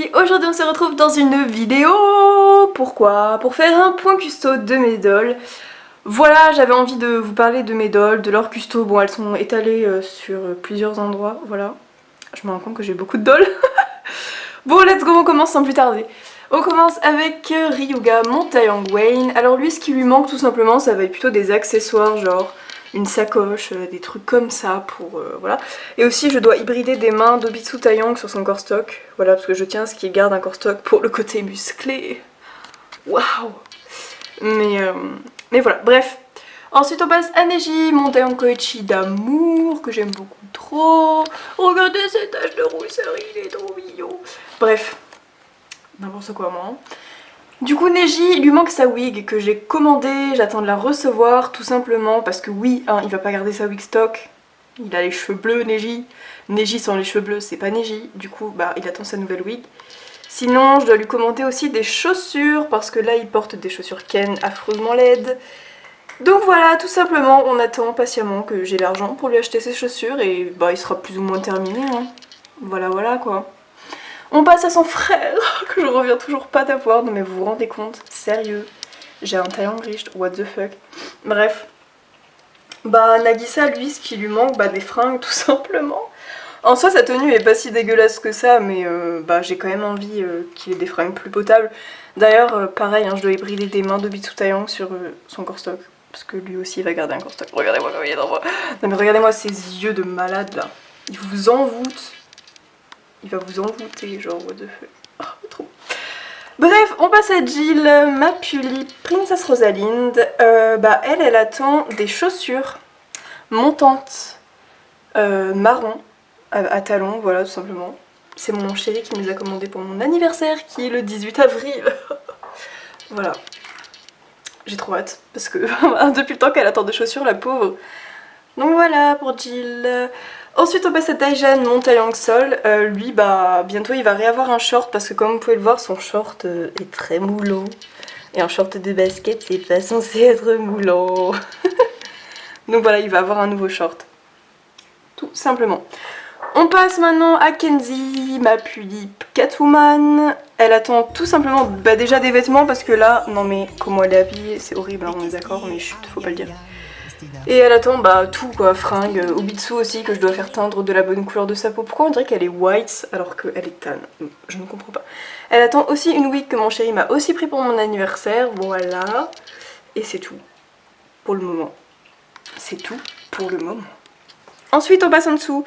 Lily, aujourd'hui on se retrouve dans une vidéo. Pourquoi? Pour faire un point custo de mes dolls. Voilà, j'avais envie de vous parler de mes dolls, de leurs custo. Bon, elles sont étalées sur plusieurs endroits, voilà. Je me rends compte que j'ai beaucoup de dolls. Bon, let's go, on commence sans plus tarder. On commence avec Ryuga, mon Taeyang Wayne. Alors lui, ce qui lui manque tout simplement, ça va être plutôt des accessoires, genre une sacoche, des trucs comme ça pour voilà. Et aussi je dois hybrider des mains d'Obitsu Taeyang sur son corps stock, voilà, parce que je tiens à ce qu'il garde un corps stock pour le côté musclé. Waouh. Mais voilà, bref. Ensuite on passe à Neji, mon Taeyang Koichi d'amour, que j'aime beaucoup trop. Regardez cette tache de rousseur, il est trop mignon. Bref, n'importe quoi moi. Du coup Neji, il lui manque sa wig que j'ai commandée, j'attends de la recevoir tout simplement parce que oui, hein, il va pas garder sa wig stock, il a les cheveux bleus Neji, Neji sans les cheveux bleus c'est pas Neji, du coup bah il attend sa nouvelle wig. Sinon je dois lui commander aussi des chaussures parce que là il porte des chaussures Ken affreusement laides. Donc voilà, tout simplement on attend patiemment que j'ai l'argent pour lui acheter ses chaussures et bah il sera plus ou moins terminé hein. Voilà quoi. On passe à son frère, que je reviens toujours pas d'avoir, non mais vous vous rendez compte, sérieux, j'ai un Taeyang riche, what the fuck. Bref, bah Nagisa lui, ce qui lui manque, bah des fringues tout simplement. En soi sa tenue est pas si dégueulasse que ça, mais bah j'ai quand même envie qu'il ait des fringues plus potables. D'ailleurs, pareil, hein, je dois hybrider des mains d'Obitsu Taeyang sur son corps stock, parce que lui aussi il va garder un corps stock. Regardez-moi comme il est dans moi. Non mais regardez-moi ses yeux de malade là, il vous envoûte. Il va vous envoûter, genre what the fuck. Oh, trop. Bref, on passe à Jill, ma Puli, Princess Rosalind. Bah elle attend des chaussures montantes marron à talons, voilà tout simplement. C'est mon chéri qui me les a commandées pour mon anniversaire qui est le 18 avril. Voilà. J'ai trop hâte parce que depuis le temps qu'elle attend des chaussures, la pauvre. Donc voilà pour Jill. Ensuite on passe à Taejan, mon Taeyang Sol. Lui bah bientôt il va réavoir un short parce que comme vous pouvez le voir son short est très moulant. Et un short de basket c'est pas censé être moulant. Donc voilà il va avoir un nouveau short. Tout simplement. On passe maintenant à Kenzie, ma Pulip Catwoman. Elle attend tout simplement bah, déjà des vêtements parce que là, non mais comment elle est habillée, c'est horrible, hein, on est d'accord, mais chut, faut pas le dire. Et elle attend bah tout quoi, fringues, Obitsu aussi que je dois faire teindre de la bonne couleur de sa peau. Pourquoi on dirait qu'elle est white alors qu'elle est tan? Je ne comprends pas. Elle attend aussi une wig que mon chéri m'a aussi pris pour mon anniversaire, voilà. Et c'est tout pour le moment. C'est tout pour le moment. Ensuite on passe en dessous.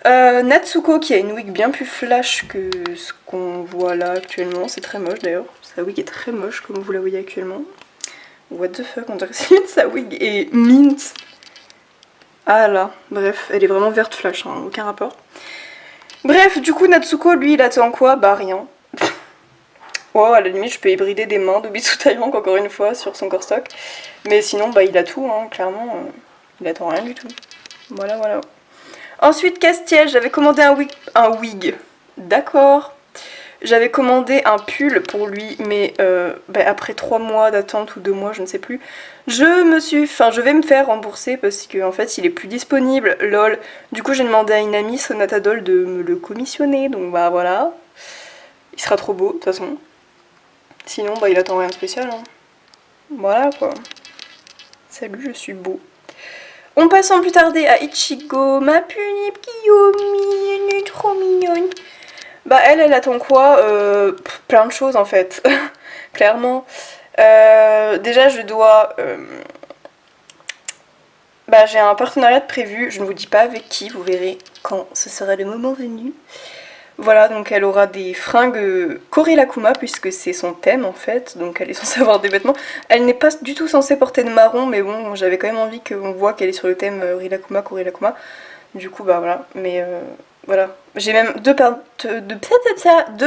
Natsuko qui a une wig bien plus flash que ce qu'on voit là actuellement, c'est très moche d'ailleurs. Sa wig est très moche comme vous la voyez actuellement. What the fuck, on dirait que sa wig est mint. Ah là, bref, elle est vraiment verte flash, hein, aucun rapport. Bref, du coup Natsuko, lui, il attend quoi? Bah rien. Oh, à la limite, je peux hybrider des mains d'Obitsu Taeyang encore une fois sur son corps stock. Mais sinon, bah il a tout, hein, clairement, il attend rien du tout. Voilà, voilà. Ensuite, Castiel, j'avais commandé un wig. D'accord. J'avais commandé un pull pour lui, mais bah, après 3 mois d'attente ou 2 mois, je ne sais plus, je vais me faire rembourser parce qu'en fait il est plus disponible, lol. Du coup j'ai demandé à une amie, Sonata Doll, de me le commissionner, donc bah voilà. Il sera trop beau de toute façon. Sinon bah il attend rien de spécial, hein. Voilà quoi. Salut, je suis beau. On passe sans plus tarder à Ichigo, ma punip Kiyomi, elle est trop mignonne. Bah elle attend quoi? Plein de choses en fait, clairement. Déjà je dois... Bah j'ai un partenariat de prévu, je ne vous dis pas avec qui, vous verrez quand ce sera le moment venu. Voilà, donc elle aura des fringues Korelakuma puisque c'est son thème en fait, donc elle est censée avoir des vêtements. Elle n'est pas du tout censée porter de marron, mais bon, j'avais quand même envie qu'on voit qu'elle est sur le thème Rilakuma, Korelakuma. Du coup, bah voilà, mais voilà. J'ai même deux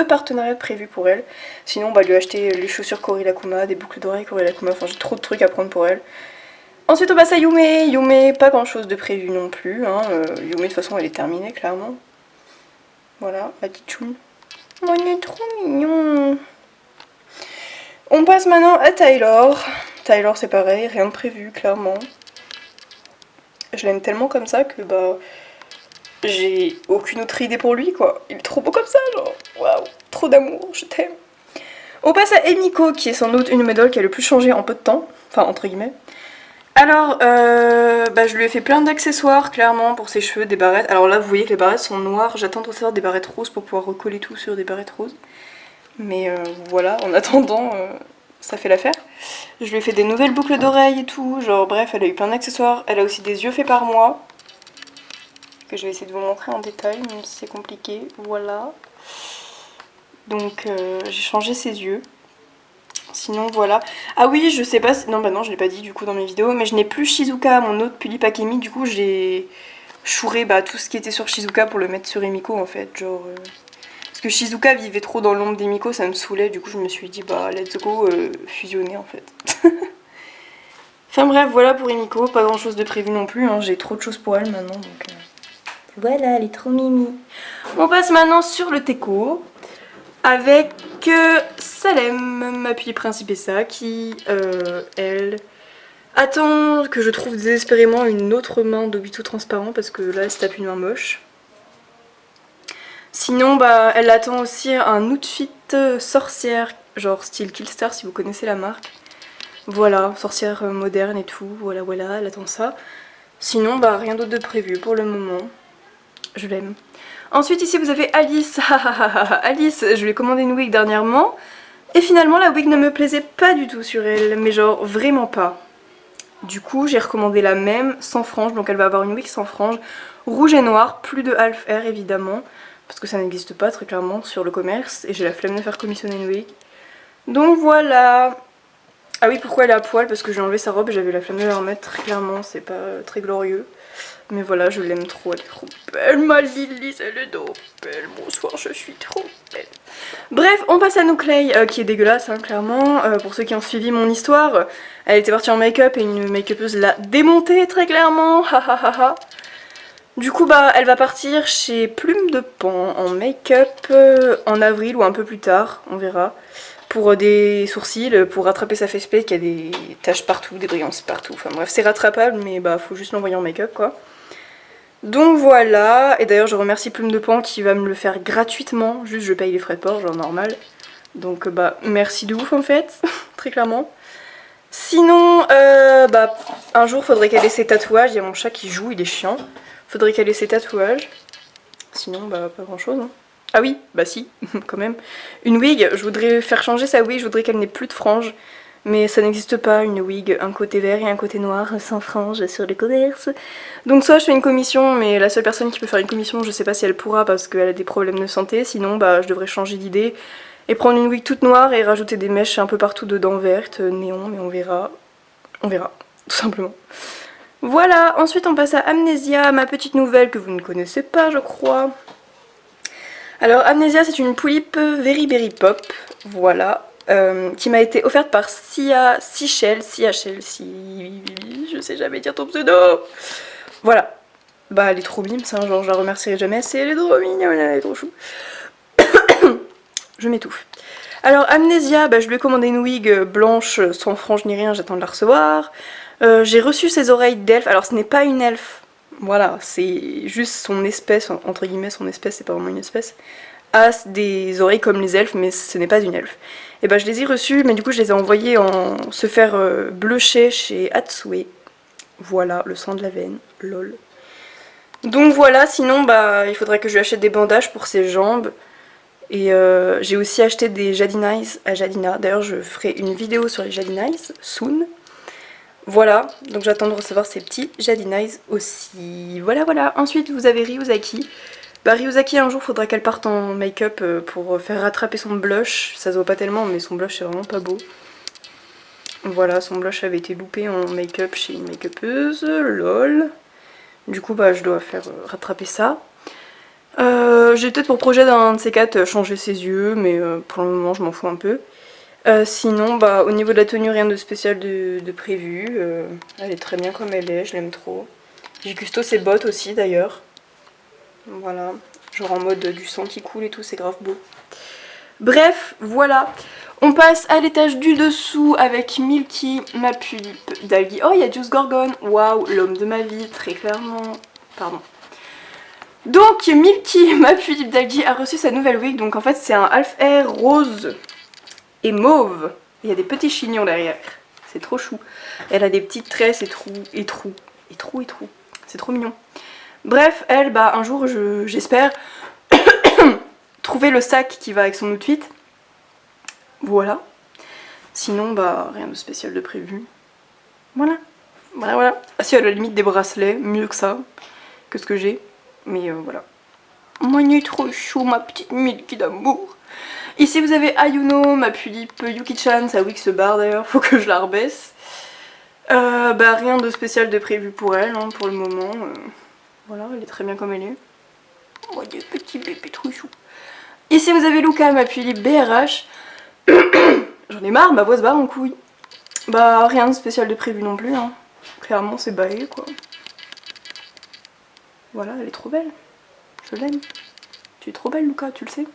partenariats prévus pour elle. Sinon, bah lui acheter les chaussures Korelakuma, des boucles d'oreilles Korelakuma, enfin j'ai trop de trucs à prendre pour elle. Ensuite, on passe à Yume. Yume, pas grand chose de prévu non plus, hein. Yume, de toute façon, elle est terminée, clairement. Voilà, la petite choune. Oh, il est trop mignon. On passe maintenant à Taylor. Taylor, c'est pareil, rien de prévu, clairement. Je l'aime tellement comme ça que bah j'ai aucune autre idée pour lui quoi. Il est trop beau comme ça, genre waouh. Trop d'amour, je t'aime. On passe à Emiko, qui est sans doute une de mes dolls qui a le plus changé en peu de temps. Enfin, entre guillemets. Alors, je lui ai fait plein d'accessoires, clairement, pour ses cheveux, des barrettes. Alors là, vous voyez que les barrettes sont noires. J'attends de recevoir des barrettes roses pour pouvoir recoller tout sur des barrettes roses. Mais voilà, en attendant, ça fait l'affaire. Je lui ai fait des nouvelles boucles d'oreilles et tout. Genre, bref, elle a eu plein d'accessoires. Elle a aussi des yeux faits par moi. Que je vais essayer de vous montrer en détail, même si c'est compliqué. Voilà. Donc, j'ai changé ses yeux. Sinon voilà. Ah oui, je sais pas si... Non bah non, je l'ai pas dit du coup dans mes vidéos, mais je n'ai plus Shizuka, mon autre Pulip Akemi. Du coup j'ai chouré tout ce qui était sur Shizuka pour le mettre sur Emiko en fait. Genre parce que Shizuka vivait trop dans l'ombre d'Emiko, ça me saoulait. Du coup je me suis dit bah let's go fusionner en fait. Enfin bref, voilà pour Emiko. Pas grand chose de prévu non plus, hein. J'ai trop de choses pour elle maintenant. Donc voilà, elle est trop mimi. On passe maintenant sur le Teco. Avec Salem, ma pulip Principessa, qui, elle, attend que je trouve désespérément une autre main d'Obito transparent, parce que là, elle se tape une main moche. Sinon, elle attend aussi un outfit sorcière, genre style Killstar, si vous connaissez la marque. Voilà, sorcière moderne et tout, voilà, elle attend ça. Sinon, rien d'autre de prévu pour le moment. Je l'aime. Ensuite ici vous avez Alice. Alice, je lui ai commandé une wig dernièrement et finalement la wig ne me plaisait pas du tout sur elle, mais genre vraiment pas. Du coup j'ai recommandé la même sans frange, donc elle va avoir une wig sans frange, rouge et noir, plus de half air évidemment, parce que ça n'existe pas très clairement sur le commerce et j'ai la flemme de faire commissionner une wig. Donc voilà. Ah oui, pourquoi elle est à poil? Parce que j'ai enlevé sa robe et j'avais la flemme de la remettre, très clairement c'est pas très glorieux. Mais voilà, je l'aime trop, elle est trop belle, ma Lily, elle est trop belle, bonsoir, je suis trop belle. Bref, on passe à Nuclei, qui est dégueulasse, hein, clairement. Pour ceux qui ont suivi mon histoire, elle était partie en make-up et une make-upeuse l'a démontée, très clairement, Du coup, elle va partir chez Plume de Pan en make-up en avril ou un peu plus tard, on verra. Pour des sourcils, pour rattraper sa faceplate qui a des taches partout, des brillances partout. Enfin bref, c'est rattrapable, mais faut juste l'envoyer en make-up quoi. Donc voilà, et d'ailleurs je remercie Plume de Pan qui va me le faire gratuitement, juste je paye les frais de port, genre normal. Donc merci de ouf en fait, très clairement. Sinon, un jour faudrait qu'elle ait ses tatouages, il y a mon chat qui joue, il est chiant. Faudrait qu'elle ait ses tatouages. Sinon, pas grand chose. Hein. Ah oui, si, quand même. Une wig, je voudrais faire changer sa wig, je voudrais qu'elle n'ait plus de franges. Mais ça n'existe pas, une wig, un côté vert et un côté noir, sans franges sur le commerce. Donc soit je fais une commission, mais la seule personne qui peut faire une commission, je sais pas si elle pourra parce qu'elle a des problèmes de santé. Sinon, je devrais changer d'idée et prendre une wig toute noire et rajouter des mèches un peu partout dedans vertes, néon, mais on verra. On verra, tout simplement. Voilà, ensuite on passe à Amnesia, ma petite nouvelle que vous ne connaissez pas, je crois. Alors Amnesia, c'est une poulipe Very Berry Pop, voilà. Qui m'a été offerte par Sichel, je sais jamais dire ton pseudo. Voilà. Elle est trop mime, ça, genre je la remercierai jamais assez, elle est trop mignonne, elle est trop chou. Je m'étouffe. Alors Amnesia, je lui ai commandé une wig blanche sans frange ni rien, j'attends de la recevoir. J'ai reçu ses oreilles d'elfe, alors ce n'est pas une elfe, voilà, c'est juste son espèce, entre guillemets son espèce, c'est pas vraiment une espèce. A des oreilles comme les elfes, mais ce n'est pas une elfe. Et je les ai reçues, mais du coup je les ai envoyées se faire blucher chez Hatsue. Voilà, le sang de la veine, lol. Donc voilà, sinon il faudrait que je lui achète des bandages pour ses jambes. Et j'ai aussi acheté des Jadinais à Jadina. D'ailleurs je ferai une vidéo sur les Jadinais, soon. Voilà, donc j'attends de recevoir ces petits Jadinais aussi. Voilà. Ensuite vous avez Ryuzaki. Ryuzaki un jour faudra qu'elle parte en make-up pour faire rattraper son blush. Ça se voit pas tellement mais son blush c'est vraiment pas beau. Voilà, son blush avait été loupé en make-up chez une make-upeuse, lol. Du coup je dois faire rattraper ça. J'ai peut-être pour projet d'un de ces quatre changer ses yeux, mais pour le moment je m'en fous un peu. Sinon, au niveau de la tenue, rien de spécial de prévu. Elle est très bien comme elle est, je l'aime trop. J'ai custo ses bottes aussi d'ailleurs. Voilà, genre en mode du sang qui coule et tout, c'est grave beau. Bref, voilà. On passe à l'étage du dessous avec Milky, ma pulipe d'Algi. Oh, il y a Juice Gorgon. Waouh, l'homme de ma vie, très clairement. Pardon. Donc Milky, ma Philippe Dalgy, a reçu sa nouvelle wig. Donc en fait c'est un half air rose et mauve. Il y a des petits chignons derrière. C'est trop chou. Elle a des petites tresses et trous. C'est trop mignon. Bref, elle, bah un jour j'espère trouver le sac qui va avec son outfit. Voilà. Sinon, bah rien de spécial de prévu. Voilà. Voilà. Ah si, à la limite des bracelets, mieux que ça, que ce que j'ai. Mais voilà. Moi, il est trop chou, ma petite Milky d'amour. Ici, vous avez Ayuno, ma Philippe Yuki-chan, sa wig se barre d'ailleurs, faut que je la rebaisse. Bah rien de spécial de prévu pour elle, hein, pour le moment. Voilà, elle est très bien comme elle est. Oh, des petits bébés trop chou. Ici, vous avez Luca, ma Philippe BRH. J'en ai marre, ma voix se barre en couille. Bah rien de spécial de prévu non plus, hein. Clairement, c'est baillé, quoi. Voilà, elle est trop belle. Je l'aime. Tu es trop belle, Luca, tu le sais.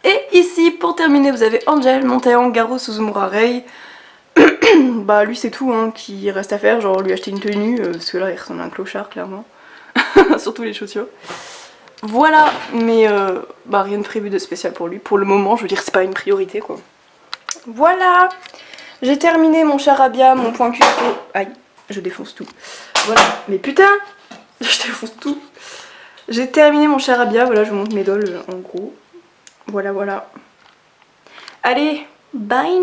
Et ici, pour terminer, vous avez Angel, Montayan, Garo, Suzumura Rei. Bah lui c'est tout hein, qui reste à faire, genre lui acheter une tenue, parce que là il ressemble à un clochard clairement. Surtout les chaussures. Voilà, mais bah rien de prévu de spécial pour lui. Pour le moment, je veux dire c'est pas une priorité quoi. Voilà. J'ai terminé mon charabia, mon point custo. Aïe, je défonce tout. Voilà, mais putain, je défonce tout. J'ai terminé mon charabia, voilà je vous montre mes dolls en gros. Voilà. Allez, bye.